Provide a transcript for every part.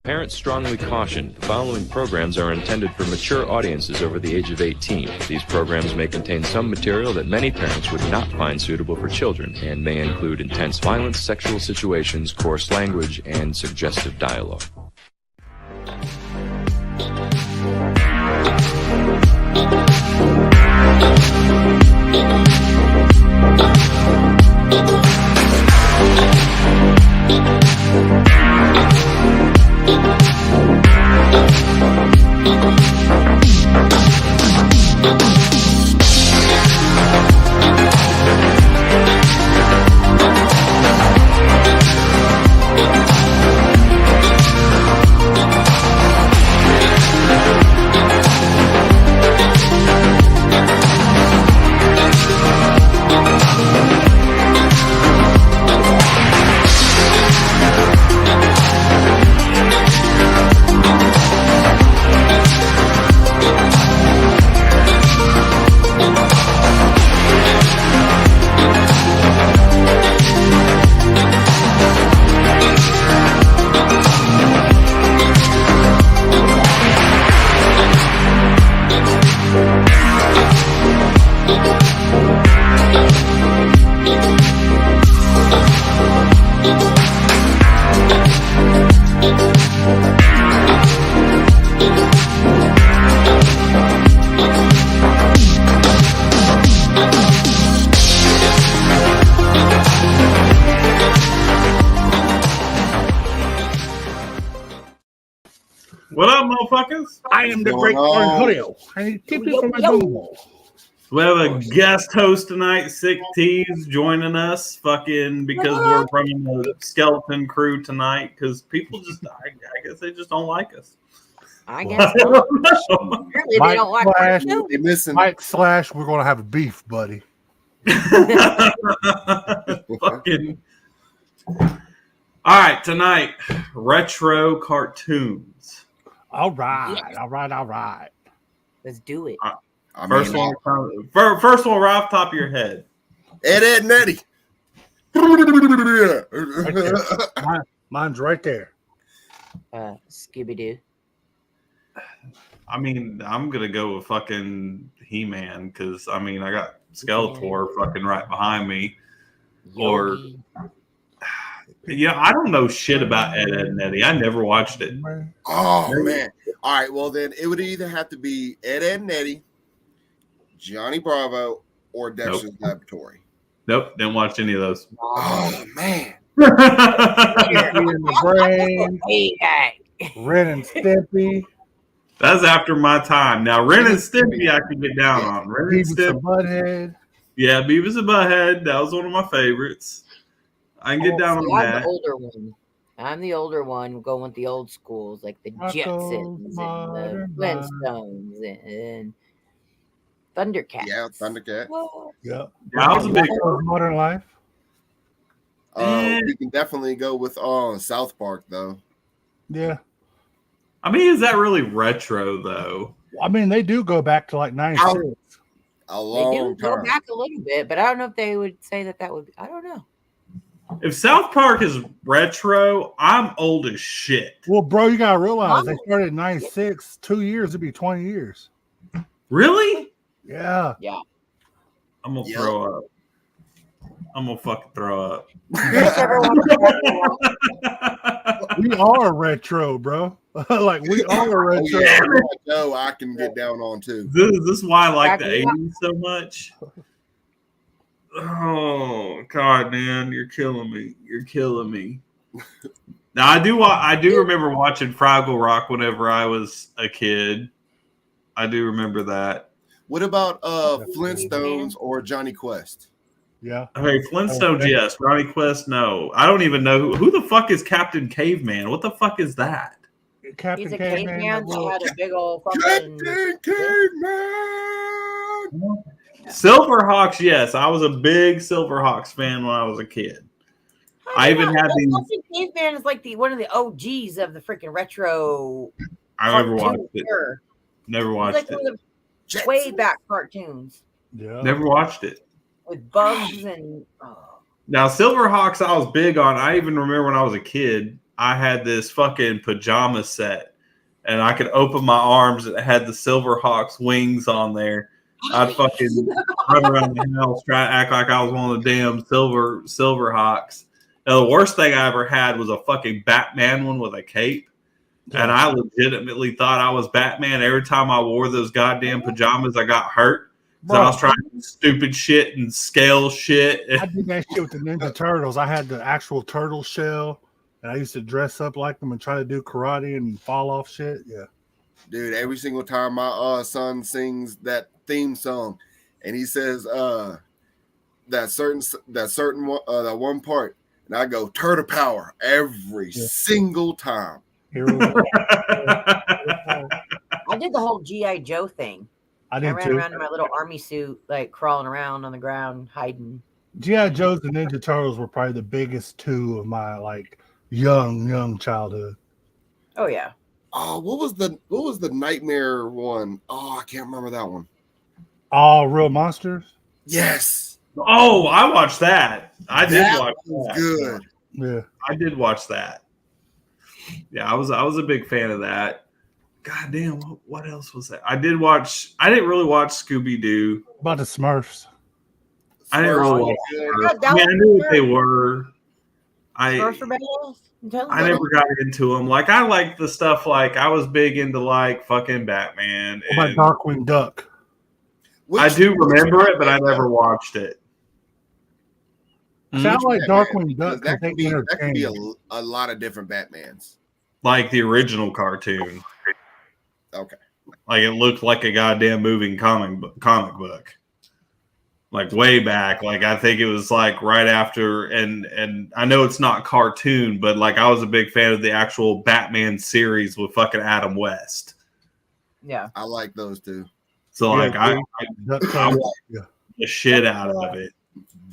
Parents strongly caution the following programs are intended for mature audiences over the age of 18. These programs may contain some material that many parents would not find suitable for children and may include intense violence, sexual situations, coarse language, and suggestive dialogue. What up, motherfuckers? I am the great Julio. We have a guest host tonight, Sick Tees, joining us. Fucking because we're running the skeleton crew tonight. Because people just, I guess they just don't like us. I guess so. Apparently they don't like us. They missing Mike Slash. We're gonna have a beef, buddy. Fucking. All right, tonight retro cartoons. All right. Let's do it. First one right off the top of your head. Ed, and Eddie. Right mine's right there. Scooby-Doo. I mean, I'm going to go with fucking He-Man because, I mean, I got Skeletor fucking right behind me. Yogi. Or, yeah, I don't know shit about Ed, and Eddie. I never watched it. Oh, man. All right, well, then it would either have to be Ed, and Eddie, Johnny Bravo, or Dexter's Laboratory. Nope, didn't watch any of those. Oh, man. In the brain. Ren and Stimpy. That's after my time. Now, Ren and Stimpy I can get down on. Ren and Beavis and Stimpy. Butthead. Yeah, Beavis and Butthead. That was one of my favorites. I can get down on I'm that. the older one. I'm the older one going with the old schools, like the Jetsons and the Flintstones and Thundercats. Yeah, Thundercat. Yeah. I was a big Modern Life. We can definitely go with South Park, though. Yeah. I mean, is that really retro, though? I mean, they do go back to like 96. A long They do go time. back a little bit, but I don't know if they would say that would. I don't know. If South Park is retro, I'm old as shit. Well, bro, you gotta realize they started in 96. 2 years, it'd be 20 years. Really? Yeah. Yeah. I'm gonna throw up. I'm gonna fucking throw up. We are retro, bro. Like we are retro. Yeah, no, I can get down on too. This is why I like the 80s so much. Oh God, man, you're killing me. You're killing me. Now I do remember watching Fraggle Rock whenever I was a kid. I do remember that. What about Flintstones or Johnny Quest? Yeah. Hey, Flintstones, yes. Ronnie Quest, no. I don't even know who the fuck is Captain Caveman. What the fuck is that? He's a caveman that had a big old fucking Captain Caveman. Silverhawks, yes. I was a big Silverhawks fan when I was a kid. I even had these. Captain Caveman is like one of the OGs of the freaking retro. I never watched it. Never watched like it. one of the way back cartoons. Yeah. Never watched it. With bugs and Now Silverhawks I was big on. I even remember when I was a kid, I had this fucking pajama set, and I could open my arms and it had the Silverhawks wings on there. I'd fucking run around the house, try to act like I was one of the damn Silverhawks. Now, the worst thing I ever had was a fucking Batman one with a cape. And I legitimately thought I was Batman. Every time I wore those goddamn pajamas, I got hurt. So I was trying to do stupid shit and scale shit. I did that shit with the Ninja Turtles. I had the actual turtle shell, and I used to dress up like them and try to do karate and fall off shit. Yeah. Dude, every single time my son sings that theme song, and he says that one part, and I go turtle power every single time. I did the whole G.I. Joe thing. I ran around in my little army suit, like crawling around on the ground, hiding. G.I. Joes and Ninja Turtles were probably the biggest two of my like young childhood. Oh yeah. Oh, what was the nightmare one? Oh, I can't remember that one. All Real Monsters? Yes. Oh, I watched that. I did watch that. Good. Yeah. I did watch that. Yeah, I was a big fan of that. God damn, what else was that? I didn't really watch Scooby-Doo. About the Smurfs. I didn't really watch Smurfs. I knew what they were. I never got into them. Like, I like the stuff, like, I was big into, like, fucking Batman. What about Darkwing Duck? I do remember it, but I never watched it. Sound like Darkwing Duck. That could be a lot of different Batmans. Like the original cartoon. Okay. Like it looked like a goddamn moving comic book. Like way back. Like I think it was like right after, and I know it's not cartoon, but like I was a big fan of the actual Batman series with fucking Adam West. Yeah. I like those too. So like I watched the shit out of it.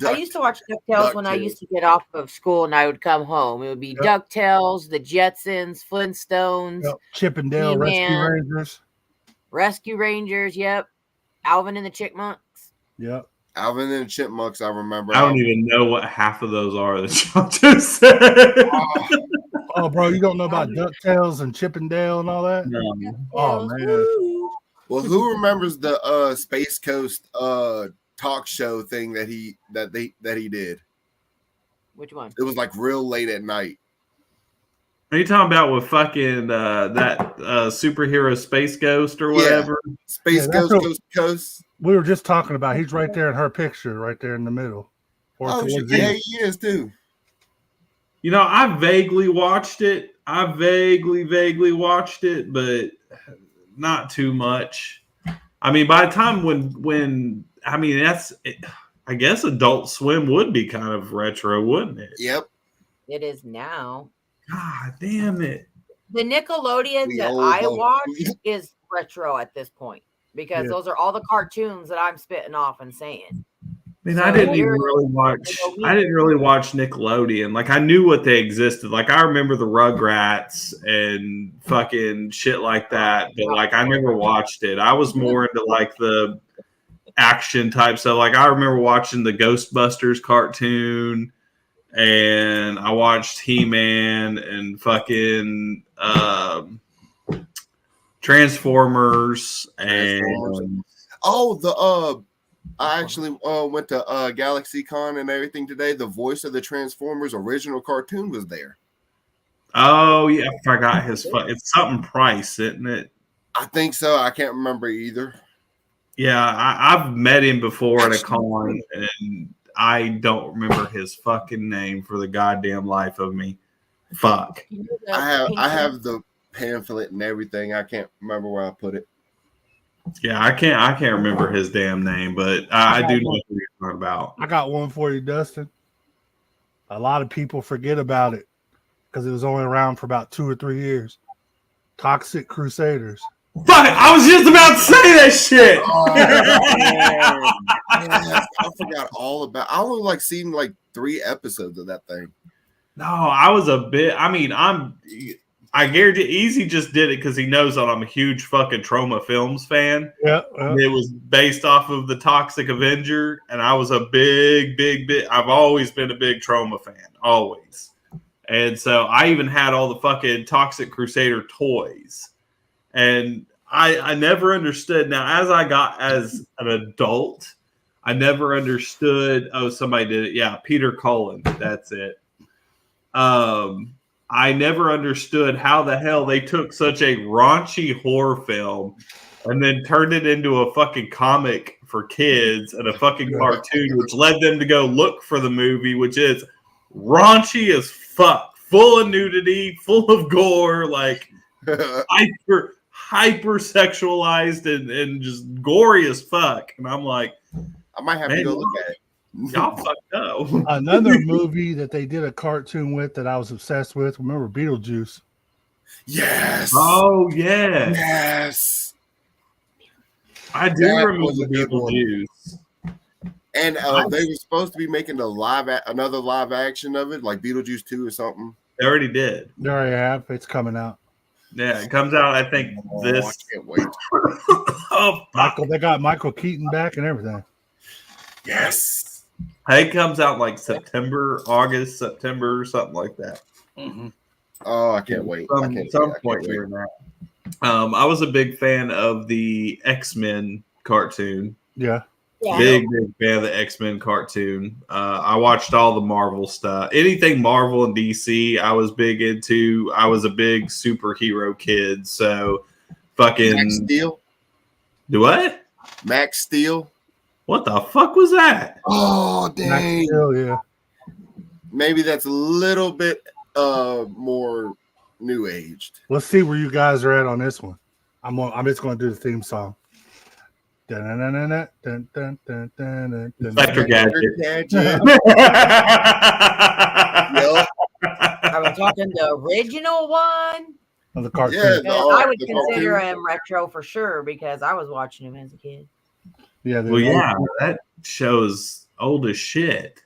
I used to watch DuckTales when I used to get off of school and I would come home. It would be DuckTales, the Jetsons, Flintstones, Chip and Dale, Rescue Rangers, yep. Alvin and the Chipmunks. Yep. Alvin and the Chipmunks, I remember. I don't even know what half of those are that y'all just said. Oh, bro, you don't know about DuckTales and Chip and Dale and all that? No. Oh, man. Well, who remembers the Space Coast talk show thing that he did? Which one? It was like real late at night. Are you talking about with fucking that superhero Space Ghost or whatever? Yeah. Space Ghost, Coast to Coast. We were just talking about. He's right there in her picture, right there in the middle. Oh, yeah, he is too. You know, I vaguely watched it. I vaguely watched it, but not too much. I mean, by the time when I mean that's it, I guess Adult Swim would be kind of retro, wouldn't it? Yep. It is now. God damn it. The Nickelodeon that I watch is retro at this point because those are all the cartoons that I'm spitting off and saying. I mean, I didn't really watch Nickelodeon. Like, I knew what they existed. Like, I remember the Rugrats and fucking shit like that. But, like, I never watched it. I was more into, like, the action type stuff. Like, I remember watching the Ghostbusters cartoon. And I watched He-Man and fucking Transformers. And I actually went to GalaxyCon and everything today. The voice of the Transformers original cartoon was there. Oh, yeah. I forgot his it's something Price, isn't it? I think so. I can't remember either. Yeah, I've met him before at a con, and I don't remember his fucking name for the goddamn life of me. Fuck. I have the pamphlet and everything. I can't remember where I put it. Yeah, I can't remember his damn name, but I do know who you're talking about. I got one for you, Dustin. A lot of people forget about it because it was only around for about 2 or 3 years. Toxic Crusaders. Fuck! I was just about to say that shit. I forgot all about. I only like seen like 3 episodes of that thing. No, I was a bit. I mean, I guarantee Easy just did it because he knows that I'm a huge fucking Trauma Films fan. Yeah. It was based off of the Toxic Avenger, and I was a big. I've always been a big Trauma fan, always. And so I even had all the fucking Toxic Crusader toys. And I never understood. Now, as I got as an adult, I never understood. Oh, somebody did it. Yeah, Peter Cullen. That's it. I never understood how the hell they took such a raunchy horror film and then turned it into a fucking comic for kids and a fucking cartoon, which led them to go look for the movie, which is raunchy as fuck, full of nudity, full of gore, like hyper sexualized and just gory as fuck. And I'm like, I might have to go look at it. Y'all fucked up. Another movie that they did a cartoon with that I was obsessed with. Remember Beetlejuice? Yes. Oh yeah. Yes. I do remember Beetlejuice. And they were supposed to be making another live action of it, like Beetlejuice 2 or something. They already did. They already have. It's coming out. Yeah, it comes out. I think this. I can't wait. Oh, They got Michael Keaton back and everything. Yes. It comes out like August, September, something like that. Mm-hmm. Oh, I can't wait. Some point during that. I was a big fan of the X-Men cartoon. Yeah. Big fan of the X-Men cartoon. I watched all the Marvel stuff. Anything Marvel and DC, I was big into. I was a big superhero kid. So fucking Max Steel. Do what? Max Steel. What the fuck was that? Oh, dang. Max Steel, yeah. Maybe that's a little bit more new aged. Let's see where you guys are at on this one. I'm just going to do the theme song. Inspector Gadget. Are we talking the original one? Of the cartoon. Yeah, I would consider him retro for sure because I was watching him as a kid. Yeah. Well, yeah, that show's old as shit.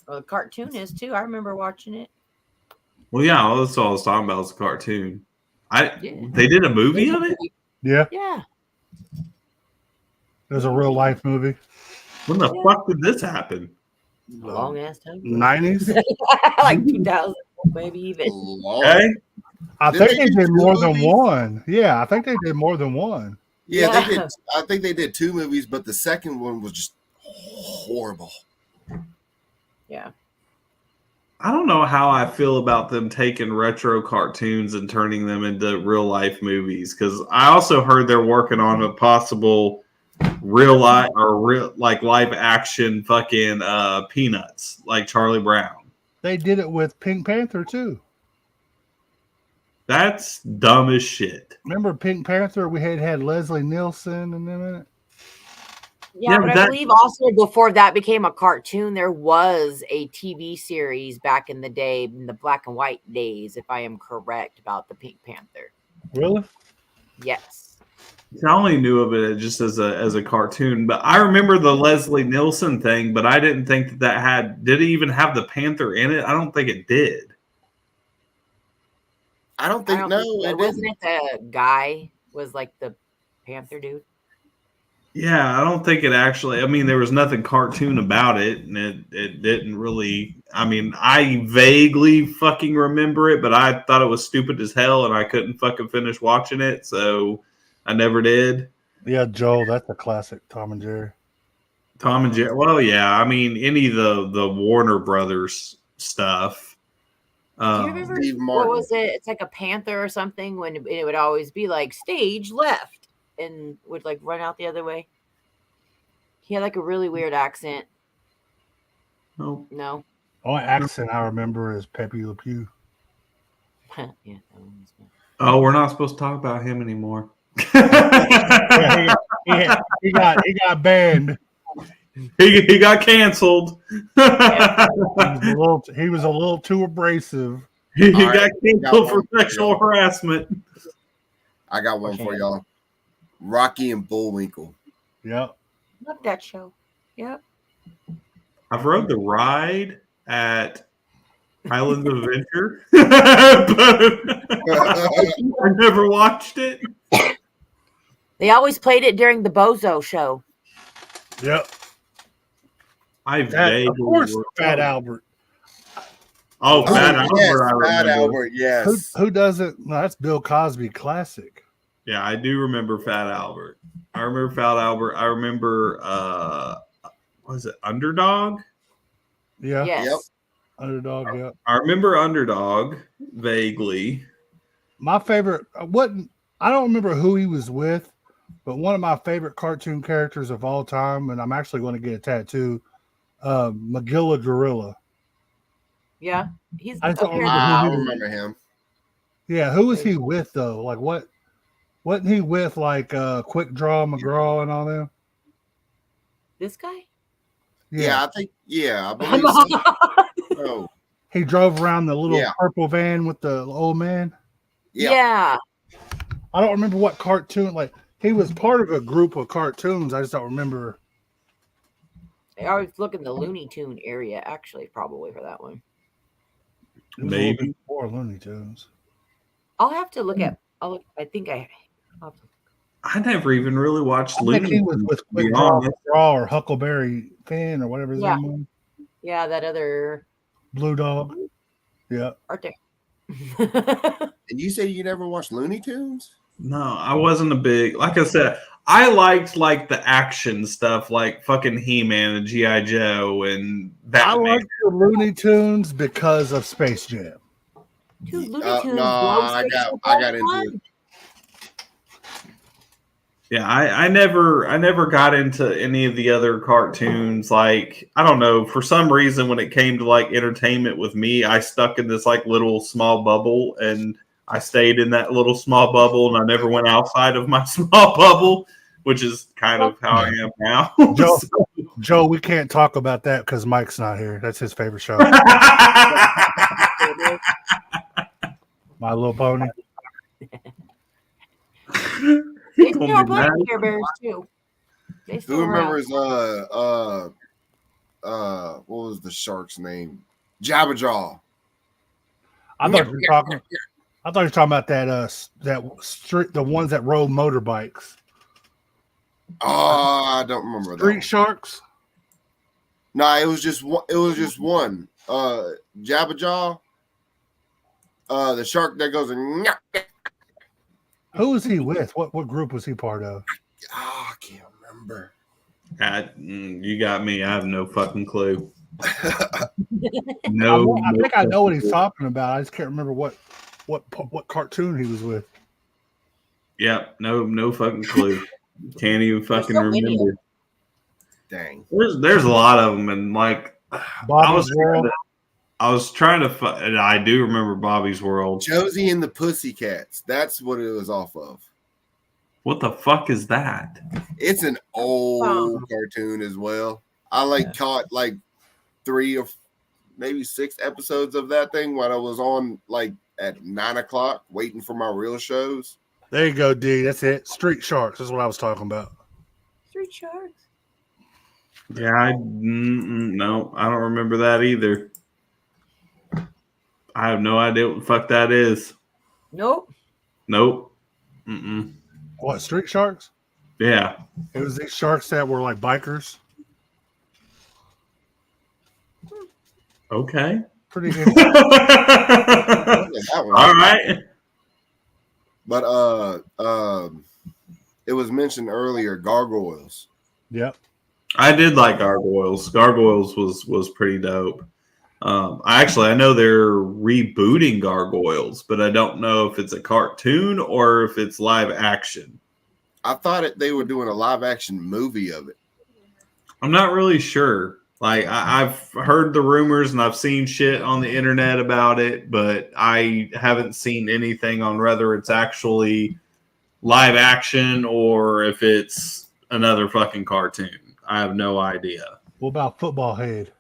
Well, the cartoon is too. I remember watching it. Well, yeah, that's all I was talking about was a cartoon. They did a movie of it? Yeah. Yeah. There's a real life movie. When the fuck did this happen? Long ass time. 90s? Like 2000, maybe even. Okay. I think they did more than one. Yeah, I think they did more than one. Yeah, they did. I think they did 2 movies, but the second one was just horrible. Yeah. I don't know how I feel about them taking retro cartoons and turning them into real life movies, because I also heard they're working on a possible real life live action fucking Peanuts, like Charlie Brown. They did it with Pink Panther too. That's dumb as shit. Remember Pink Panther? We had Leslie Nielsen and them in it. Yeah, but I believe also before that became a cartoon, there was a TV series back in the day, in the black and white days, if I am correct, about the Pink Panther. Really? Yes. I only knew of it just as a cartoon, but I remember the Leslie Nielsen thing, but I didn't think that did it even have the Panther in it? I don't think it did. I don't think wasn't it the guy was like the Panther dude? Yeah, I don't think it actually. I mean, there was nothing cartoon about it, and it didn't really. I mean, I vaguely fucking remember it, but I thought it was stupid as hell, and I couldn't fucking finish watching it, so I never did. Yeah, Joel, that's a classic. Tom and Jerry. Tom and Jerry. Well, yeah. I mean, any of the Warner Brothers stuff. Do you remember what was it? It's like a panther or something. When it would always be like stage left and would like run out the other way. He had like a really weird accent. No. Only accent I remember is Pepe Le Pew. Yeah. Oh, we're not supposed to talk about him anymore. Yeah, he got banned. He got canceled. He was a little too abrasive. He got canceled for sexual harassment. I got one for y'all. Rocky and Bullwinkle. Yep. Love that show. Yep. I've rode the ride at Islands of Adventure, but I never watched it. They always played it during the Bozo show. Yep. Of course, Fat Albert. Oh, Fat Albert. Yes, I Fat remember. Albert. Yes. Who doesn't? No, that's Bill Cosby classic. Yeah, I do remember Fat Albert. I remember Fat Albert. I remember was it Underdog? Yeah. Yes. Yep. Underdog. Yeah. I remember Underdog vaguely. My favorite wasn't. I don't remember who he was with, but one of my favorite cartoon characters of all time, and I'm actually going to get a tattoo. Magilla Gorilla. Yeah, he's. I don't remember I who he was. remember him. Yeah, who was he with though? Like what? Wasn't he with like Quick Draw McGraw and all them? This guy? Yeah, I think. Yeah, I believe so. Oh, He drove around the little purple van with the old man. Yeah. I don't remember what cartoon. Like he was part of a group of cartoons. I just don't remember. I was looking the Looney Tune area, actually, probably for that one. Maybe more Looney Tunes. I'll have to look at. I think I never even really watched Looney Tunes. He was with Quick Draw or Huckleberry Finn or whatever his name was. Yeah, that other Blue Dog. Yeah, right there. And you say you never watched Looney Tunes? No, I wasn't a big. Like I said, I liked like the action stuff, like fucking He-Man and G.I. Joe and Batman. I liked the Looney Tunes because of Space Jam. Dude, Looney Tunes. No, I got into it. Yeah, I never got into any of the other cartoons. Like, I don't know, for some reason when it came to like entertainment with me, I stuck in this like little small bubble and I stayed in that little small bubble and I never went outside of my small bubble, which is kind of how I am now. Joe, we can't talk about that because Mike's not here. That's his favorite show. My Little Pony. They still play Care Bears too. Who remembers what was the shark's name? Jabberjaw. I thought you were talking about that street, the ones that rode motorbikes. Oh, I don't remember that. Street Sharks? No, it was just one. It was just one. Jabberjaw. The shark that goes and. Who was he with? What group was he part of? Oh, I can't remember. You got me. I have no fucking clue. I think I know what he's talking about. I just can't remember what cartoon he was with. Yep, no fucking clue. Can't even fucking remember. Dang. There's a lot of them, and like I was trying to and I do remember Bobby's World. Josie and the Pussycats. That's what it was off of. What the fuck is that? It's an old cartoon as well. I caught like 3 or maybe 6 episodes of that thing when I was on like at 9:00 waiting for my real shows. There you go, D. That's it. Street Sharks. That's what I was talking about. Street Sharks. Yeah, no, I don't remember that either. I have no idea what the fuck that is. Nope. Mm-mm. What, Street Sharks? Yeah. It was these sharks that were like bikers. Okay. Pretty good. All right. But it was mentioned earlier, gargoyles. Yep. I did like Gargoyles. Gargoyles was pretty dope. I know they're rebooting Gargoyles, but I don't know if it's a cartoon or if it's live action. I thought they were doing a live action movie of it. I'm not really sure. Like I've heard the rumors and I've seen shit on the internet about it, but I haven't seen anything on whether it's actually live action or if it's another fucking cartoon. I have no idea. What about Football Head?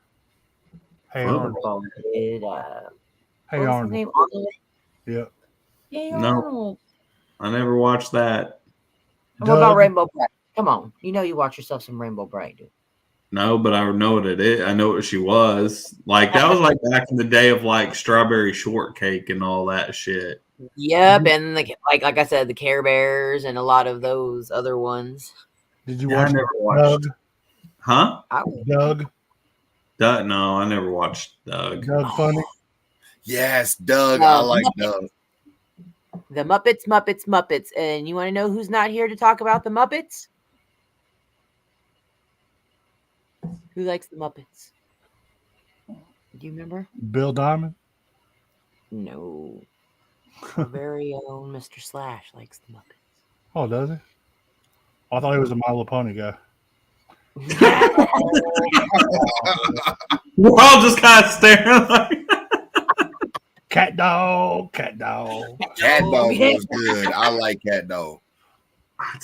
Hey, Arnold. Hey, Arnold. Name? Arnold? Yeah. Hey, No. Arnold. I never watched that. What about Rainbow Bright? Come on. You know you watch yourself some Rainbow Bright, dude. No, but I know what it is. I know what she was. Like that was like back in the day of like Strawberry Shortcake and all that shit. Yep, and like I said, the Care Bears and a lot of those other ones. Did you watch Doug? Huh? Doug? No, I never watched Doug. Doug Funny? Yes, Doug. I like Doug. The Muppets. And you want to know who's not here to talk about the Muppets? Who likes the Muppets? Do you remember? Bill Diamond? No. Our very own Mr. Slash likes the Muppets. Oh, does he? I thought he was a My Little Pony guy. We're all just kind of staring like Cat dog, cat dog. Cat dog was good. I like cat dog. I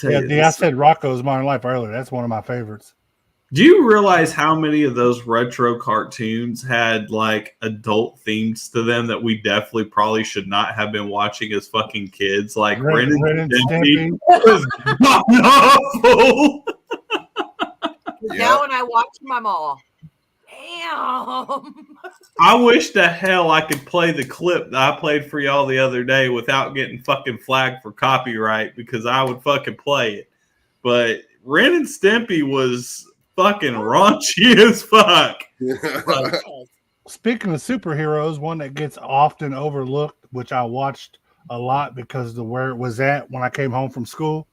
said Rocco's Modern Life earlier. That's one of my favorites. Do you realize how many of those retro cartoons had like adult themes to them that we definitely probably should not have been watching as fucking kids? Like Ren and Stimpy was awful. Now when I watch them, I'm all, damn. I wish to hell I could play the clip that I played for y'all the other day without getting fucking flagged for copyright, because I would fucking play it. But Ren and Stimpy was fucking raunchy as fuck. Speaking of superheroes, one that gets often overlooked, which I watched a lot because of where it was at when I came home from school.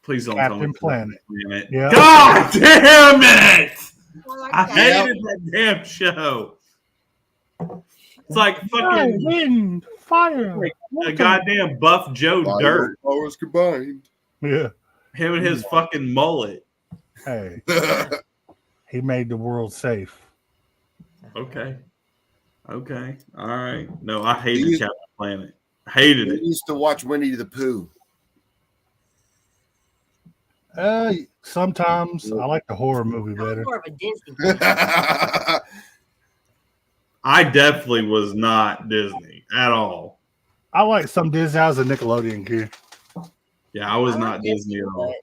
Please don't Captain Planet. Yeah. God damn it! I hated that damn show. It's like fucking wind, fire, like a goddamn buff Joe Dirt. Powers combined. Yeah. Him and his fucking mullet. Hey, he made the world safe. Okay. All right. No, I hated Captain Planet. Hated it. I used to watch Winnie the Pooh. Sometimes I like the horror movie better. More of a Disney. I definitely was not Disney at all. I like some Disney. I was a Nickelodeon kid. Yeah, I was not Disney at all.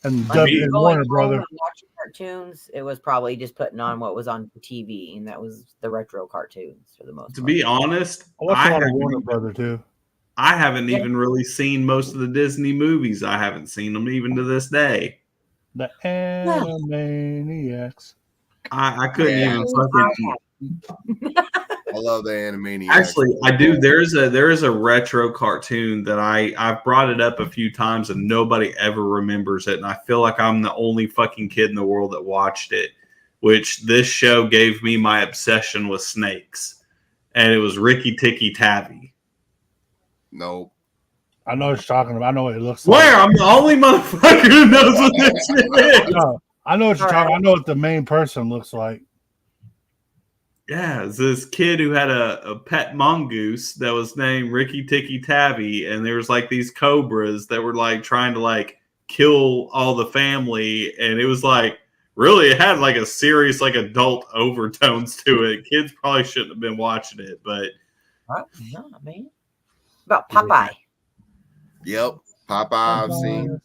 And Warner Brother. Watching cartoons, it was probably just putting on what was on TV, and that was the retro cartoons for the most part. To be honest, I watched a lot of Warner Brother too. I haven't even really seen most of the Disney movies. I haven't seen them even to this day. The Animaniacs. I couldn't even fucking. I love the Animaniacs. Actually, I do. There is a retro cartoon that I've brought it up a few times and nobody ever remembers it, and I feel like I'm the only fucking kid in the world that watched it. Which this show gave me my obsession with snakes, and it was Ricky Tikki Tavi. Nope. I know what you're talking about. I know what it looks like. Where? I'm the only motherfucker who knows what this shit is. No, I know what you're talking about. I know what the main person looks like. Yeah, it's this kid who had a pet mongoose that was named Ricky Tikki Tavi, and there was like these cobras that were like trying to like kill all the family, and it was like really it had like a serious like adult overtones to it. Kids probably shouldn't have been watching it, but no, man. About Popeye. Yep, Popeye. I've seen.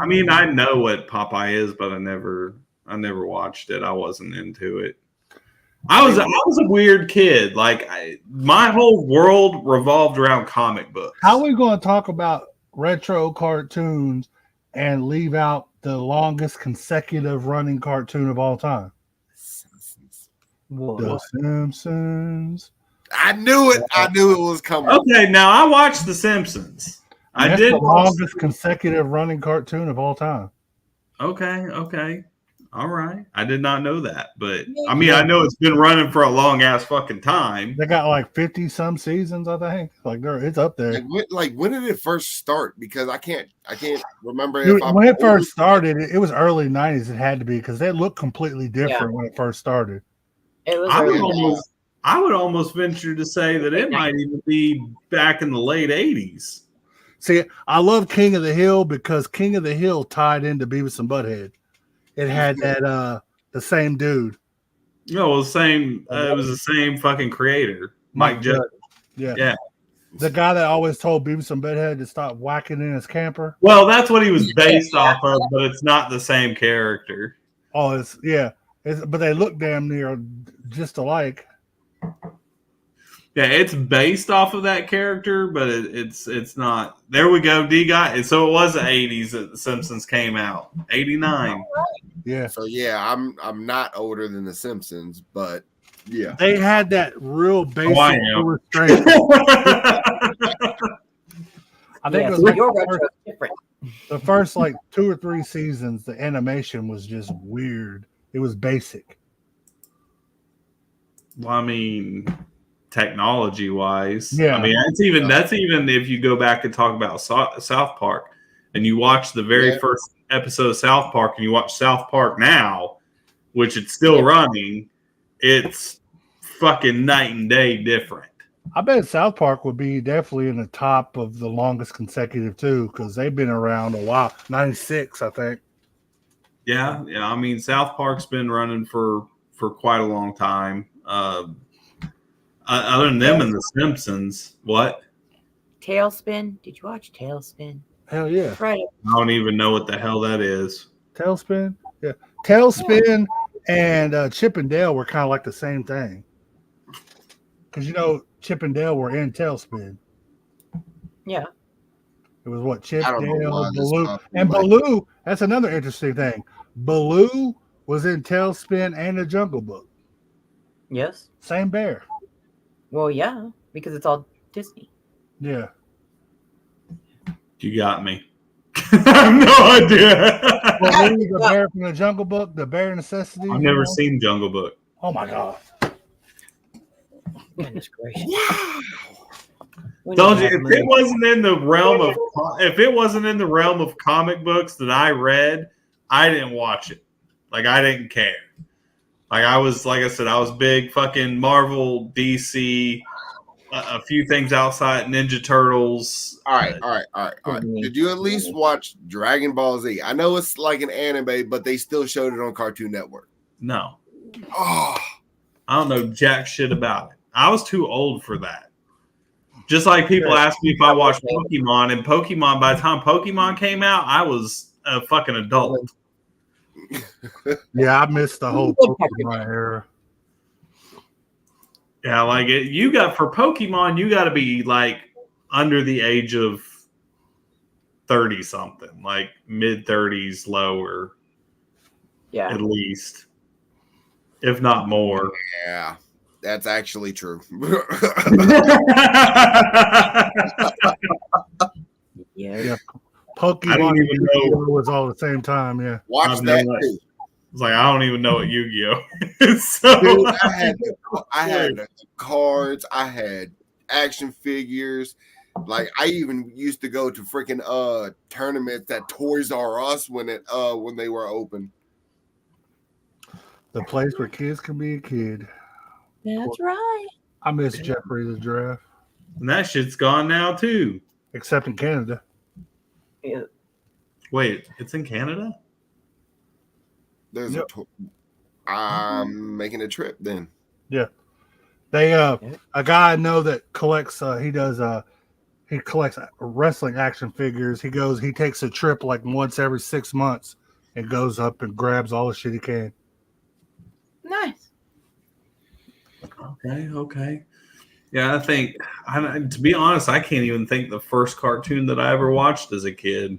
I mean, I know what Popeye is, but I never watched it. I wasn't into it. I was a weird kid. Like my whole world revolved around comic books. How are we going to talk about retro cartoons and leave out the longest consecutive running cartoon of all time? The Simpsons. I knew it. I knew it was coming. Okay, now I watched The Simpsons. That's the longest consecutive running cartoon of all time. Okay. All right. I did not know that, but I mean, I know it's been running for a long ass fucking time. They got like 50 some seasons, I think. Like it's up there. Like when did it first start? Because I can't remember. Dude, when it first started, it was early 90s. It had to be because they looked completely different when it first started. It was I would almost venture to say that it might even be back in the late 80s. See, I love King of the Hill because King of the Hill tied into Beavis and Butthead. It had that the same dude. No, it was the same. It was the same fucking creator, Mike Judge. Yeah. The guy that always told Beavis and Butthead to stop whacking in his camper. Well, that's what he was based off of, but it's not the same character. Oh, but they look damn near just alike. Yeah, it's based off of that character, but it's not. There we go, D guy. So it was the 80s that The Simpsons came out. 89. Yeah. So yeah, I'm not older than The Simpsons, but Yeah. They had that real basic illustration. I think it was so your retro is different. The first like 2 or 3 seasons, the animation was just weird. It was basic. Well, I mean, technology wise, yeah. I mean that's even if you go back and talk about South Park, and you watch the very first episode of South Park, and you watch South Park now, which it's still running, it's fucking night and day different. I bet South Park would be definitely in the top of the longest consecutive too, because they've been around a while. 96, I think. Yeah. I mean, South Park's been running for quite a long time. Other than them and The Simpsons, what? Tailspin? Did you watch Tailspin? Hell yeah! Right. I don't even know what the hell that is. Tailspin, yeah. Tailspin and Chip and Dale were kind of like the same thing, because Chip and Dale were in Tailspin. Yeah. It was what Chip, Dale, Baloo, and Baloo. That's another interesting thing. Baloo was in Tailspin and The Jungle Book. Yes. Same bear. Well, yeah, because it's all Disney. Yeah. You got me. I have no idea. Baloo, the bear from The Jungle Book, the Bare Necessities. I've never seen Jungle Book. Oh my god. Goodness gracious. Don't you? If it wasn't in the realm of comic books that I read, I didn't watch it. Like, I didn't care. Like I said, I was big fucking Marvel, DC, a few things outside Ninja Turtles. All right. Did you at least watch Dragon Ball Z? I know it's like an anime, but they still showed it on Cartoon Network. No. Oh, I don't know jack shit about it. I was too old for that. Just like people ask me if I watched Pokemon, and Pokemon, by the time Pokemon came out, I was a fucking adult. Yeah, I missed the whole Pokemon era. Yeah, like for Pokemon, you got to be like under the age of 30 something, like mid 30s, lower. Yeah, at least, if not more. Yeah, that's actually true. Yeah. Pokemon, I don't even know. It was all the same time. Yeah, watch that too. It's like, I don't even know what Yu-Gi-Oh is. So dude, I had the cards, I had action figures. Like, I even used to go to freaking tournaments at Toys R Us when they were open. The place where kids can be a kid. That's right. I miss Jeffrey the Giraffe. And that shit's gone now too. Except in Canada. Yeah. Wait, it's in Canada? There's I'm making a trip then. Yeah. They a guy I know that collects he collects wrestling action figures. He takes a trip like once every 6 months and goes up and grabs all the shit he can. Nice. Okay. Yeah, I think to be honest, I can't even think the first cartoon that I ever watched as a kid.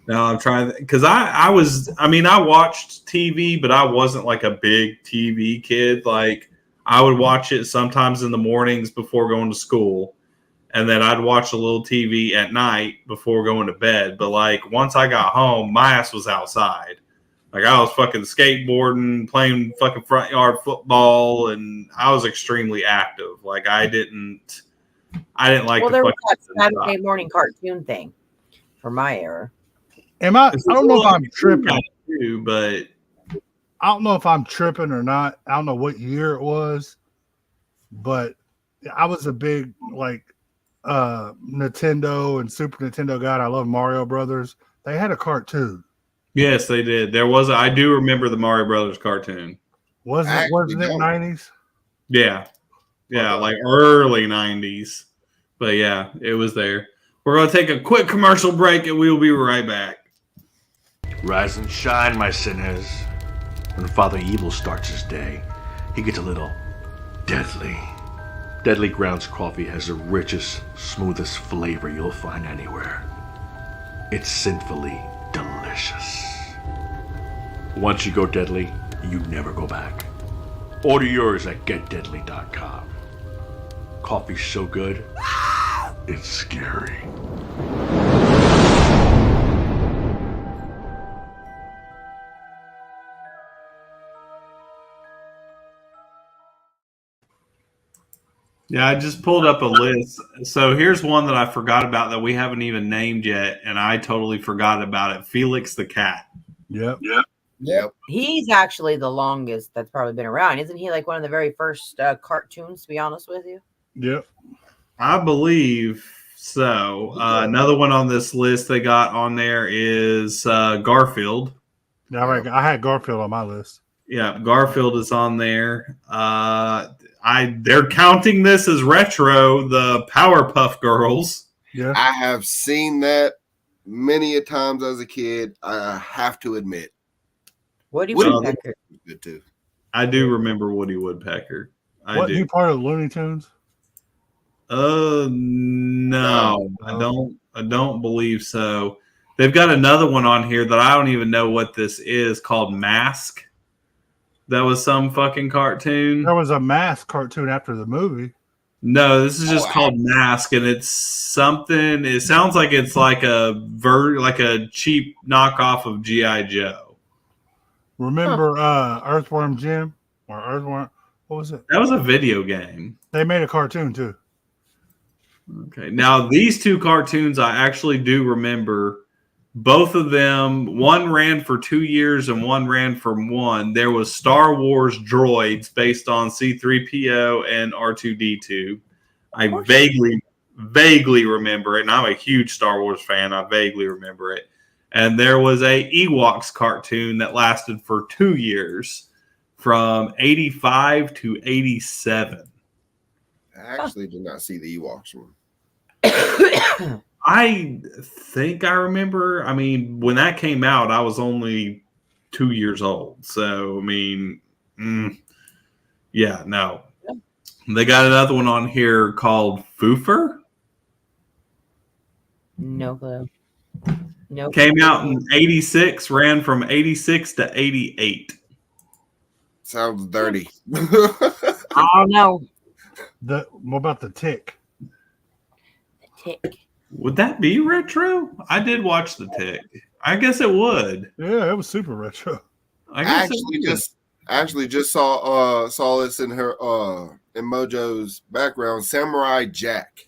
Now I'm trying, because I watched TV, but I wasn't like a big TV kid. Like, I would watch it sometimes in the mornings before going to school, and then I'd watch a little TV at night before going to bed. But like, once I got home, my ass was outside. Like, I was fucking skateboarding, playing fucking front yard football, and I was extremely active. Like, I didn't like. Well, there was that Saturday morning cartoon thing for my era. I don't know if I'm tripping, but I don't know if I'm tripping or not. I don't know what year it was, but I was a big Nintendo and Super Nintendo guy. I love Mario Brothers. They had a cartoon. Yes, they did. I do remember the Mario Brothers cartoon. Wasn't it 90s? Yeah, like early 90s. But yeah, it was there. We're going to take a quick commercial break, and we'll be right back. Rise and shine, my sinners. When Father Evil starts his day, he gets a little deadly. Deadly Grounds coffee has the richest, smoothest flavor you'll find anywhere. It's sinfully delicious. Once you go deadly, you never go back. Order yours at getdeadly.com. Coffee's so good, it's scary. Yeah, I just pulled up a list. So here's one that I forgot about that we haven't even named yet, and I totally forgot about it. Felix the Cat. Yep. He's actually the longest that's probably been around. Isn't he like one of the very first cartoons, to be honest with you? Yep. I believe so. Another one on this list they got on there is Garfield. Yeah, I had Garfield on my list. Yeah, Garfield is on there. They're counting this as retro, the Powerpuff Girls. Yeah. I have seen that many a times as a kid. I have to admit. Woody Woodpecker. Good too. I do remember Woody Woodpecker. What new part of Looney Tunes? No, I don't believe so. They've got another one on here that I don't even know what this is, called Mask. That was some fucking cartoon. There was a Mask cartoon after the movie. No, this is just called Mask, and it's something. It sounds like it's like a cheap knockoff of G.I. Joe. Remember Earthworm Jim or Earthworm? What was it? That was a video game. They made a cartoon too. Okay, now these two cartoons I actually do remember. Both of them, one ran for 2 years and one ran for 1. There was Star Wars droids based on C-3PO and R2-D2. I vaguely remember it, and I'm a huge Star Wars fan. I vaguely remember it. And there was a Ewoks cartoon that lasted for 2 years, from 85 to 87. I actually did not see the Ewoks one. I think I remember. I mean, when that came out, I was only 2 years old. So, I mean, yeah, no. They got another one on here called Foofer. No clue. No. Came out in 86, ran from 86 to 88. Sounds dirty. I don't know. What about the Tick? The Tick. Would that be retro? I did watch the Tick. I guess it would. Yeah, it was super retro. I actually just saw this in her in Mojo's background. Samurai Jack.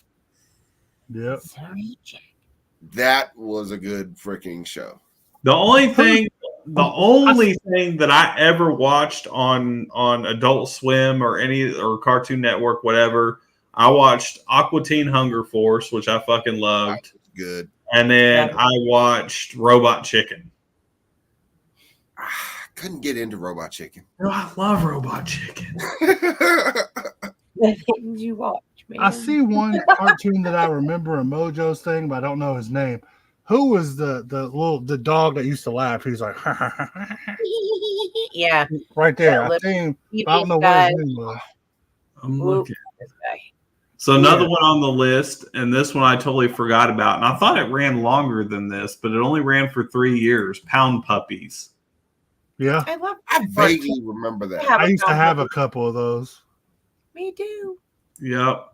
Yep. That was a good freaking show. The only thing that I ever watched on Adult Swim or Cartoon Network, whatever, I watched Aqua Teen Hunger Force, which I fucking loved. Good. And then I watched Robot Chicken. I couldn't get into Robot Chicken. Oh, I love Robot Chicken. What did you watch, man? I see one cartoon that I remember in Mojo's thing, but I don't know his name. Who was the dog that used to laugh? He's like, yeah, right there. I don't know what his name was. I'm looking. This guy. So another one on the list, and this one I totally forgot about, and I thought it ran longer than this, but it only ran for 3 years. Pound Puppies. Yeah, I vaguely remember that. I used to have a couple of those. Me too. Yep.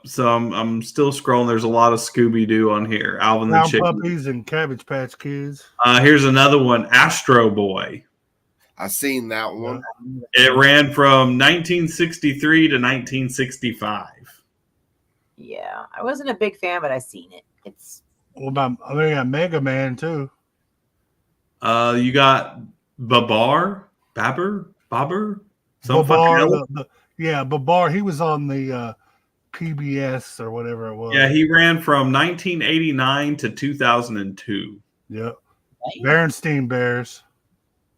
So I'm still scrolling. There's a lot of Scooby Doo on here. Alvin the Chicken. Puppies and Cabbage Patch Kids. Here's another one. Astro Boy. I seen that one. It ran from 1963 to 1965. Yeah, I wasn't a big fan, but I seen it. It's. Well, you got Mega Man too. You got Bobber. Babar. He was on the PBS or whatever it was. Yeah, he ran from 1989 to 2002. Yep. Berenstain Bears.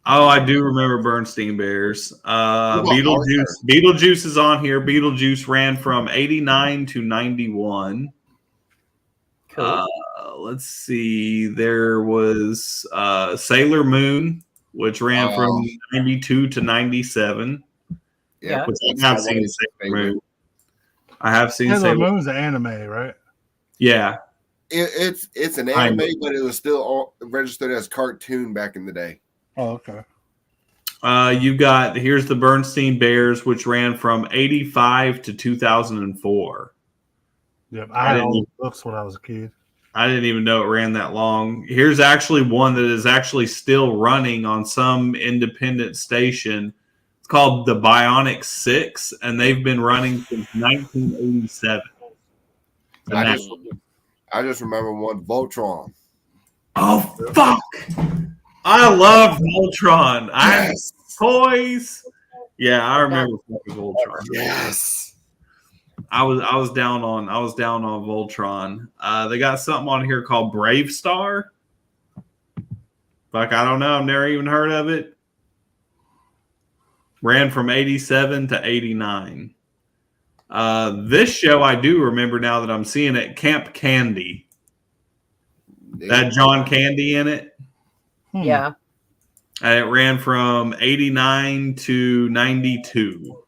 Oh, I do remember Bernstein Bears. Beetlejuice is on here. Beetlejuice ran from 89 to 91. Cool. Let's see. There was Sailor Moon, which ran from 92 to 97. Yeah, which I have seen Sailor Moon. I have seen Sailor Moon's an anime, right? Yeah. It's an anime, but it was still registered as cartoon back in the day. Oh, okay. You got here's the Bernstein Bears, which ran from 85 to 2004. Yep, I had all the books when I was a kid. I didn't even know it ran that long. Here's actually one that is actually still running on some independent station. It's called The Bionic Six, and they've been running since 1987. I just remember one, Voltron. Oh, fuck! I love Voltron. I have toys. Yeah, I remember fucking Voltron. Yes. I was down on Voltron. They got something on here called Brave Star. Fuck, I don't know. I've never even heard of it. Ran from 87 to 89. This show I do remember now that I'm seeing it. Camp Candy. That John Candy in it. Yeah. It ran from 89 to 92.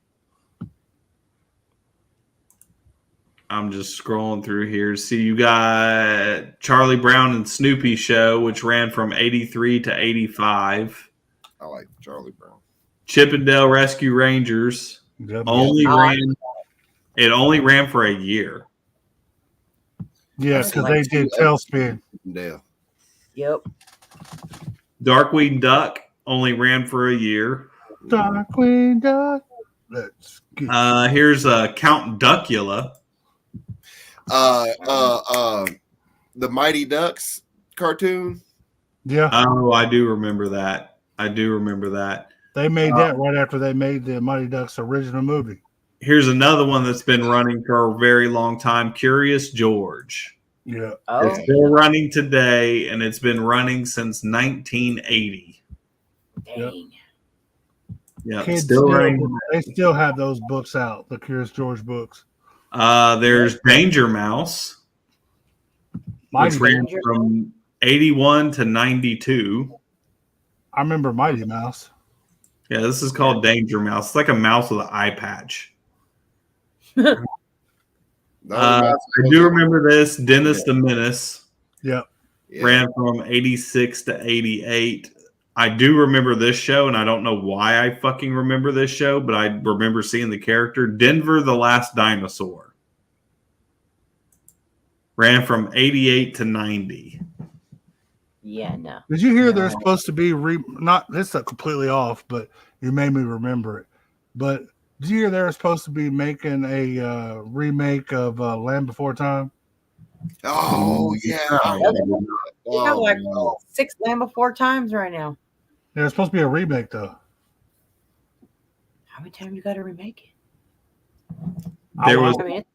I'm just scrolling through here. See, you got Charlie Brown and Snoopy show, which ran from 83 to 85. I like Charlie Brown. Chippendale Rescue Rangers only ran for a year. Yeah, because they did Tailspin. Yeah. Yep. Darkwing Duck only ran for a year. Darkwing Duck. Here's Count Duckula. The Mighty Ducks cartoon. Yeah. Oh, I do remember that. They made that right after they made the Mighty Ducks original movie. Here's another one that's been running for a very long time, Curious George. Yeah. Oh. It's still running today, and it's been running since 1980. Dang. Yeah, Kids still running. They still have those books out, the Curious George books. There's Danger Mouse, which ran from 81 to 92. I remember Mighty Mouse. Yeah, this is called Danger Mouse. It's like a mouse with an eye patch. I do remember this. Dennis the Menace. Yep. Ran from 86 to 88. I do remember this show, and I don't know why I fucking remember this show, but I remember seeing the character. Denver the Last Dinosaur. Ran from 88 to 90. Yeah, no. Did you hear there's supposed to be not this is completely off, but you made me remember it. But did you hear they're supposed to be making a remake of Land Before Time? Oh yeah. They have like 6 Land Before Times right now. There's supposed to be a remake though. How many times you got to remake it?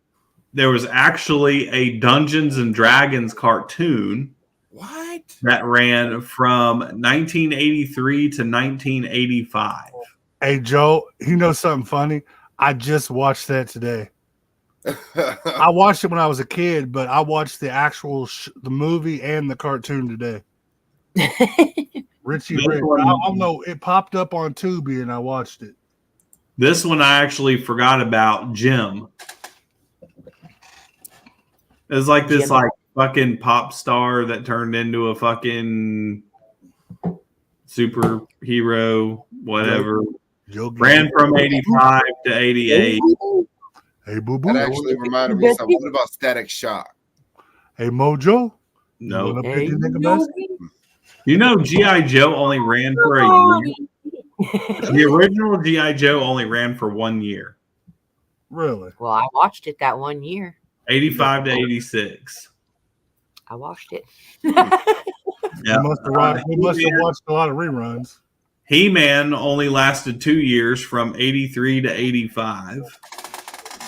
There was actually a Dungeons and Dragons cartoon. What? That ran from 1983 to 1985. Hey, Joe, you know something funny? I just watched that today. I watched it when I was a kid, but I watched the actual the movie and the cartoon today. Richie Rich. I don't know. It popped up on Tubi and I watched it. This one I actually forgot about. Jim. It's like this like fucking pop star that turned into a fucking superhero, whatever. Ran from 85 to 88. Hey, boo boo. That actually reminded me of something. What about Static Shock? Hey, Mojo. No. Hey, you know, G.I. Joe only ran for a year. The original G.I. Joe only ran for 1 year. Really? Well, I watched it that 1 year. 85 to 86. I watched it. Yeah. He must have watched a lot of reruns. He-Man only lasted 2 years from 83 to 85.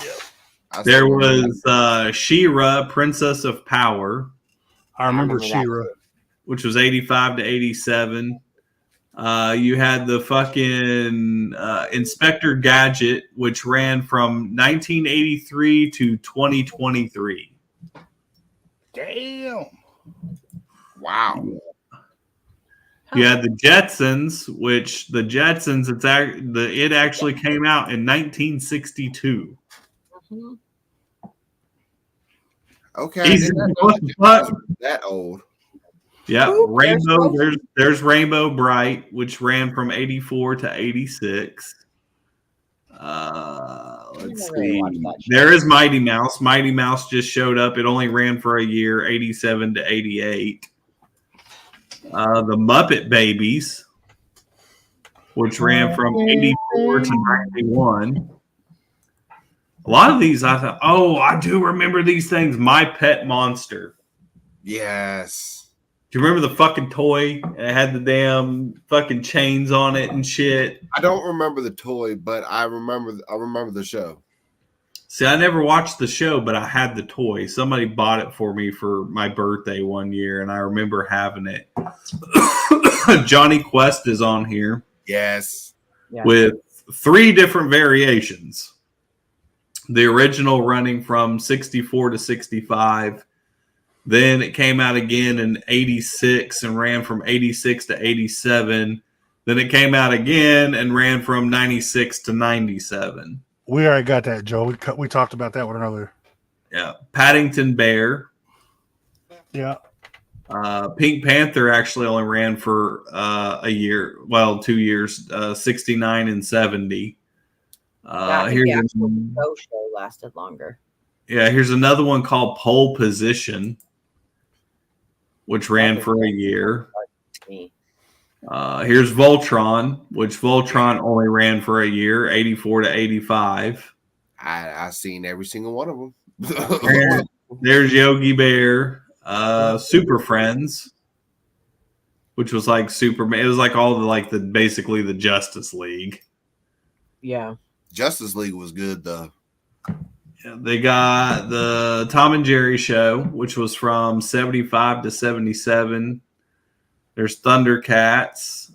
Yep. There was She-Ra, Princess of Power. I remember She-Ra. Which was 85 to 87. You had the fucking Inspector Gadget, which ran from 1983 to 2023. Damn. Wow. You had the Jetsons, which the Jetsons, it actually came out in 1962. Mm-hmm. Okay, I didn't know that old. Yeah, Ooh, Rainbow. There's Rainbow Bright, which ran from 84 to 86. Let's see. There is Mighty Mouse. Mighty Mouse just showed up. It only ran for a year, 87 to 88. The Muppet Babies, which ran from 84 to 91. A lot of these, I thought, I do remember these things. My Pet Monster. Yes. Do you remember the fucking toy? It had the damn fucking chains on it and shit. I don't remember the toy, but I remember the show. See, I never watched the show, but I had the toy. Somebody bought it for me for my birthday one year, and I remember having it. Johnny Quest is on here. Yes. With 3 different variations. The original running from 64 to 65. Then it came out again in 86 and ran from 86 to 87. Then it came out again and ran from 96 to 97. We already got that, Joe. We talked about that one earlier. Yeah. Paddington Bear. Yeah. Pink Panther actually only ran for a year. Well, 2 years, 69 and 70. The actual show lasted longer. Yeah, here's another one called Pole Position, which ran for a year. Here's Voltron, which Voltron only ran for a year, 84 to 85. I've seen every single one of them. There's Yogi Bear, Super Friends, which was like Superman. It was like all the basically the Justice League. Yeah. Justice League was good though. Yeah, they got the Tom and Jerry show, which was from 75 to 77. There's Thundercats,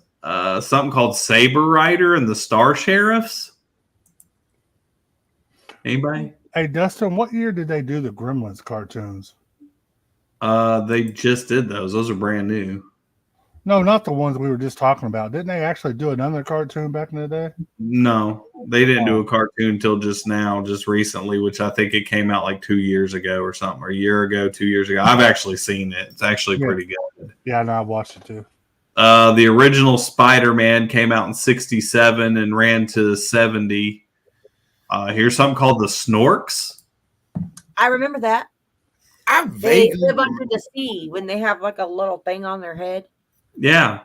something called Saber Rider and the Star Sheriffs. Anybody? Hey, Dustin, what year did they do the Gremlins cartoons? They just did those. Those are brand new. No, not the ones we were just talking about. Didn't they actually do another cartoon back in the day? No, they didn't do a cartoon until just now, just recently, which I think it came out like 2 years ago or something, or a year ago, 2 years ago. I've actually seen it. It's actually pretty good. Yeah, no, I watched it too. The original Spider-Man came out in 67 and ran to 70. Here's something called the Snorks. I remember that. They live under the sea when they have like a little thing on their head. Yeah,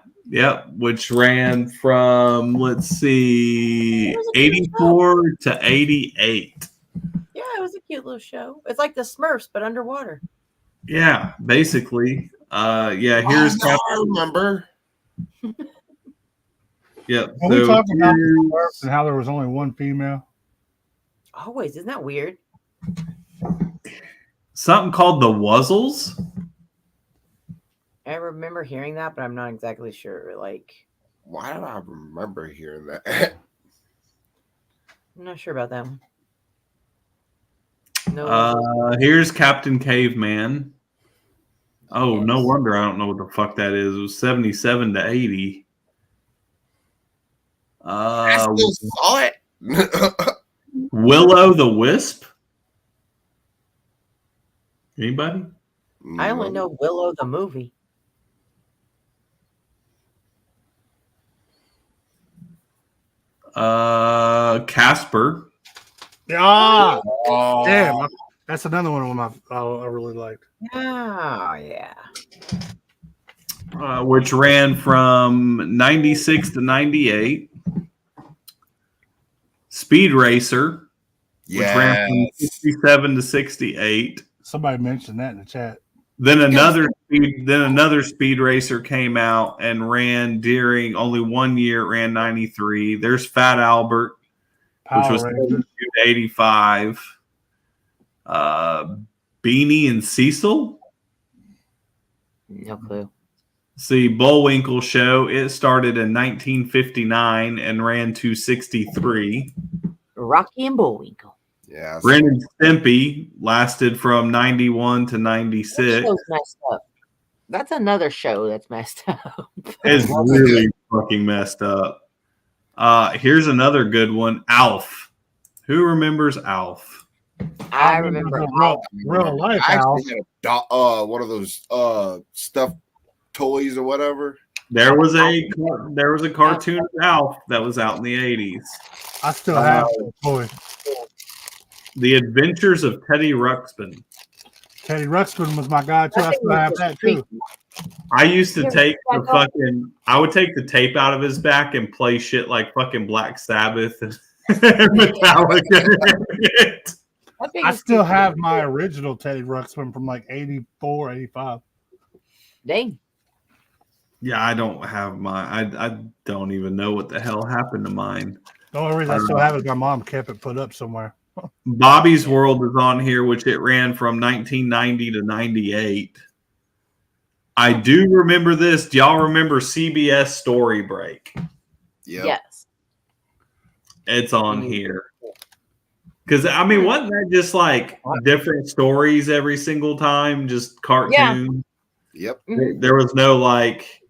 which ran from, let's see, 84 to 88. Yeah, it was a cute little show. It's like the Smurfs, but underwater. Yeah, basically. Here's I remember. Yeah. When we talked about the Smurfs and how there was only one female. Always, isn't that weird? Something called the Wuzzles. I remember hearing that, but I'm not exactly sure. Like, why do I remember hearing that? I'm not sure about that one. No. Here's Captain Caveman. Oh, yes. No wonder I don't know what the fuck that is. It was 77 to 80. I still saw it. Willow the Wisp. Anybody? I only know Willow the movie. Casper. Yeah. Oh. Damn. That's another one I really liked. Oh, yeah. Which ran from 96 to 98. Speed Racer. Which ran from 67 to 68. Somebody mentioned that in the chat. Then another Speed Racer came out and ran during only 1 year. It ran 93. There's Fat Albert, which was 85. Beanie and Cecil. No clue. See, Bullwinkle Show. It started in 1959 and ran to 63. Rocky and Bullwinkle. Yeah. Ren and Stimpy lasted from 91 to 96. That show's messed up. That's another show that's messed up. It's really fucking messed up. Here's another good one. Alf. Who remembers Alf? I remember real life I Alf. actually had one of those stuffed toys or whatever. There was a cartoon of Alf that was out in the 80s. I still have that toy. The Adventures of Teddy Ruxpin. Teddy Ruxpin was my guy too. I still have that too. I used to take I would take the tape out of his back and play shit like fucking Black Sabbath and Metallica. I still have my original Teddy Ruxpin from like 84, 85. Dang. Yeah, I don't have mine. I don't even know what the hell happened to mine. The only reason I still have it is my mom kept it put up somewhere. Bobby's World is on here, which it ran from 1990 to 98. I do remember this. Do y'all remember CBS Story Break? Yep. Yes. It's on here. Because, I mean, wasn't that just like different stories every single time? Just cartoons? Yeah. Yep. There was no like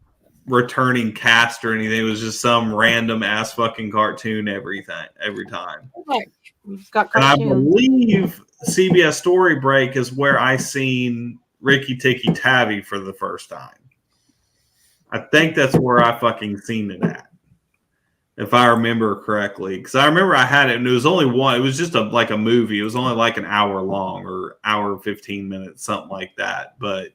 returning cast or anything. It was just some random ass fucking cartoon every time. And I believe CBS Story Break is where I seen Ricky Tikki Tavi for the first time. I think that's where I fucking seen it at, if I remember correctly. Because I remember I had it, and it was only one. It was just like a movie. It was only like an hour long or hour 15 minutes, something like that. But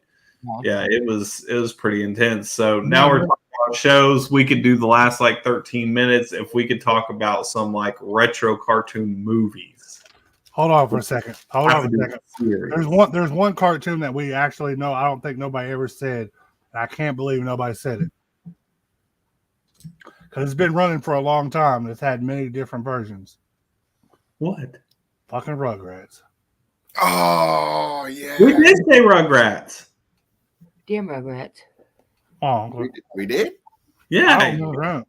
yeah, it was pretty intense. So now we're talking about shows. We could do the last like 13 minutes if we could talk about some like retro cartoon movies. Hold on for a second. There's one cartoon that we actually know. I don't think nobody ever said. And I can't believe nobody said it. Because it's been running for a long time. It's had many different versions. What? Fucking Rugrats. Oh, yeah. We did say Rugrats. Damn Rugrats. Oh, we did? Yeah. I don't know that.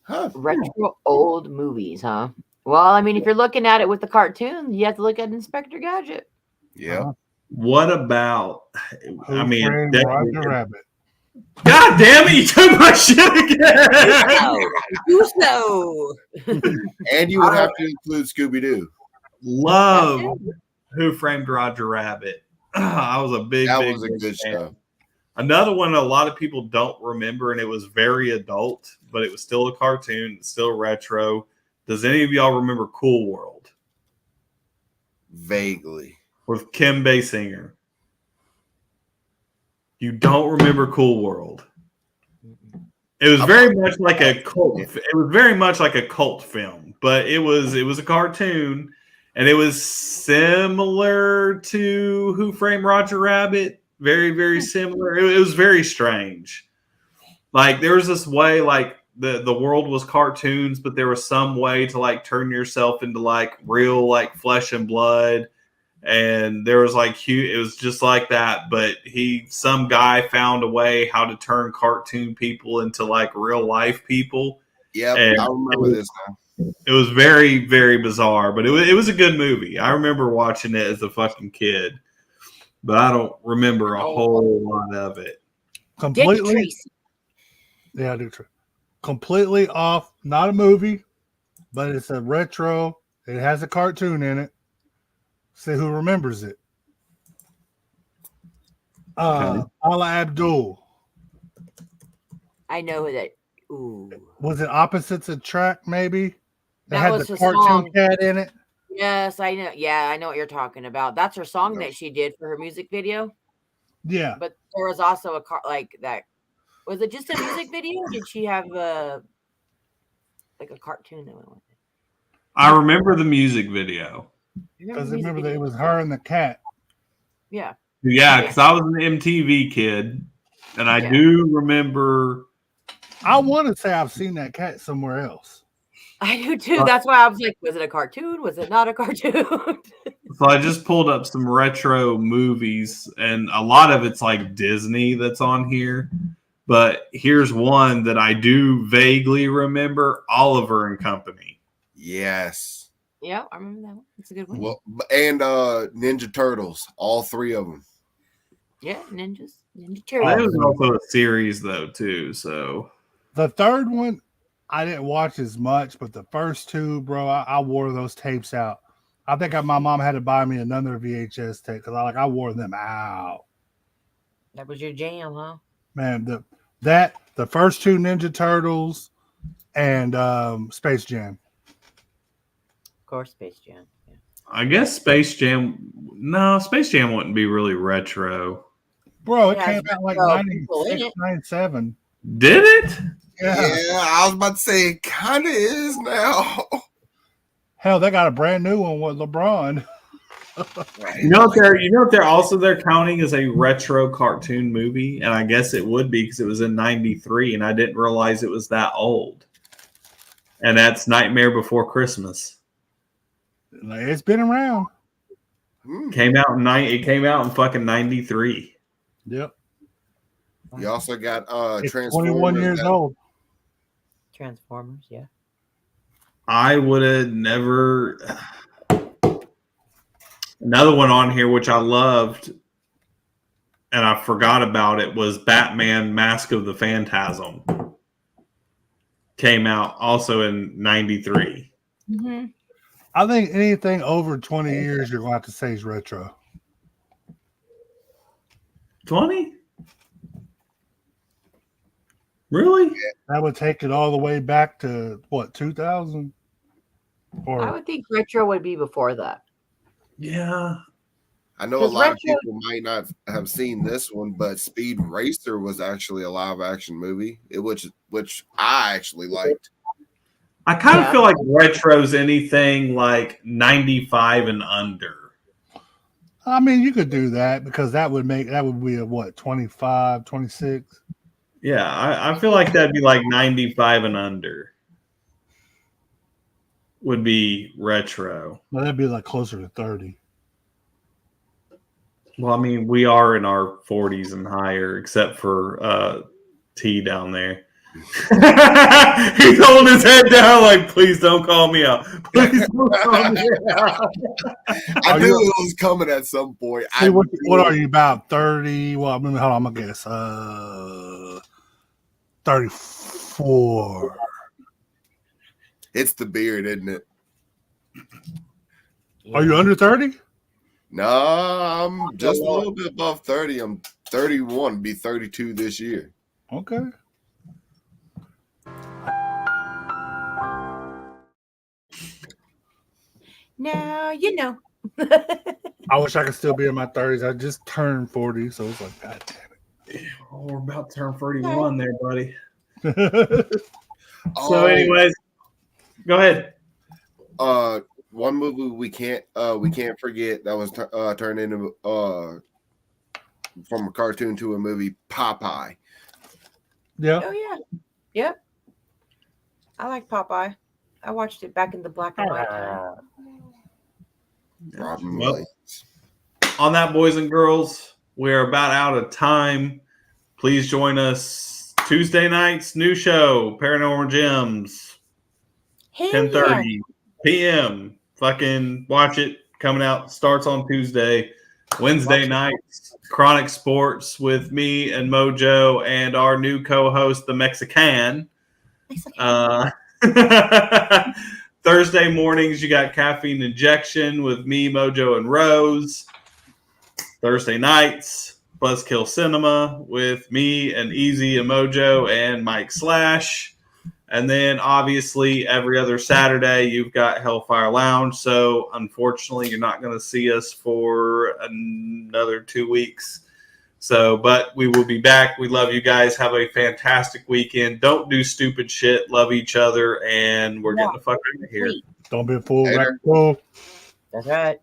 Huh. Retro old movies, huh? Well, I mean, if you're looking at it with the cartoon, you have to look at Inspector Gadget. Yeah. What about? I mean, Roger Rabbit. God damn it! You took my shit again. You so. And you would have to include Scooby Doo. Love Who Framed Roger Rabbit. I was a big. That big, was a big good fan. show. Another one a lot of people don't remember, and it was very adult, but it was still a cartoon, still retro. Does any of y'all remember Cool World? Vaguely. With Kim Basinger. You don't remember Cool World. It was very much like a cult. It was very much like a cult film, but it was a cartoon, and it was similar to Who Framed Roger Rabbit. Very, very similar. It was very strange. Like there was this way, like the world was cartoons, but there was some way to like turn yourself into like real like flesh and blood. And there was like it was just like that, but some guy found a way how to turn cartoon people into like real life people. Yeah, I remember this now. It was very, very bizarre, but it was a good movie. I remember watching it as a fucking kid, but I don't remember a whole lot of it. Completely. Yeah, I do. Completely off. Not a movie, but it's a retro. It has a cartoon in it. See who remembers it. Ala Abdul. I know that. Ooh. Was it Opposites Attract, maybe? That had was the her cartoon song. cat in it. Yes, I know. Yeah, I know what you're talking about. That's her song that she did for her music video. Yeah. But there was also a car like that. Was it just a music video? Or did she have a cartoon that went with it? I remember the music video. Because remember that it was her and the cat. Yeah. Yeah, because I was an MTV kid, and I do remember. I want to say I've seen that cat somewhere else. I do too. That's why I was like, was it a cartoon? Was it not a cartoon? So I just pulled up some retro movies, and a lot of it's like Disney that's on here. But here's one that I do vaguely remember: Oliver and Company. Yes. Yeah, I remember that one. It's a good one. Well, and Ninja Turtles, all three of them. Yeah, Ninja Turtles. That was also a series though, too. So the third one, I didn't watch as much, but the first two, bro, I wore those tapes out. I think my mom had to buy me another VHS tape because I wore them out. That was your jam, huh? Man, the first two Ninja Turtles and Space Jam. Of course, Space Jam. Yeah. I guess Space Jam. No, Space Jam wouldn't be really retro. Bro, it came out like 96, 97. Did it? Yeah, I was about to say it kind of is now. Hell, they got a brand new one with LeBron. You know what they're counting as a retro cartoon movie, and I guess it would be because it was in '93, and I didn't realize it was that old. And that's Nightmare Before Christmas. It's been around. It came out in fucking '93. Yep. You also got Transformers. 21 years old. Transformers, yeah. I would have never. Another one on here which I loved, and I forgot about it, was Batman: Mask of the Phantasm. Came out also in '93. Mm-hmm. I think anything over 20 years, you're going to have to say is retro. 20? Really? That would take it all the way back to, what, 2000? Or I would think retro would be before that. Yeah. I know a lot of people might not have seen this one, but Speed Racer was actually a live action movie, which I actually liked. I kind of feel like retro's anything like 95 and under. I mean, you could do that because that would be a what, 25, 26? Yeah, I feel like that'd be like 95 and under would be retro. Well, that'd be like closer to 30. Well, I mean, we are in our 40s and higher, except for T down there. He's holding his head down like, please don't call me out. Please don't call me out. I knew it was coming at some point. See, what are you, about 30? Well, I mean, hold on, I'm going to guess. 34. It's the beard, isn't it? Are you under 30? No, I'm just a little bit above 30. I'm 31, be 32 this year. Okay. Now you know. I wish I could still be in my 30s. I just turned 40, so it's like, God damn it. Oh, we're about to turn 31 there, buddy. Oh, So, anyways, go ahead. One movie we can't forget that was turned into from a cartoon to a movie, Popeye. Yeah. Oh yeah. Yep. I like Popeye. I watched it back in the black and white time. Well, on that, boys and girls, we're about out of time. Please join us Tuesday night's new show, Paranormal Gems, 10:30 p.m. Fucking watch it. Coming out, starts on Tuesday. Wednesday nights, Chronic Sports with me and Mojo and our new co-host, the Mexican. Thursday mornings, you got Caffeine Injection with me, Mojo, and Rose. Thursday nights, Buzzkill Cinema with me and Easy and Mojo and Mike Slash. And then, obviously, every other Saturday, you've got Hellfire Lounge. So, unfortunately, you're not going to see us for another 2 weeks. So, but we will be back. We love you guys. Have a fantastic weekend. Don't do stupid shit. Love each other. And we're getting the fuck out of here. Don't be a fool. That's right.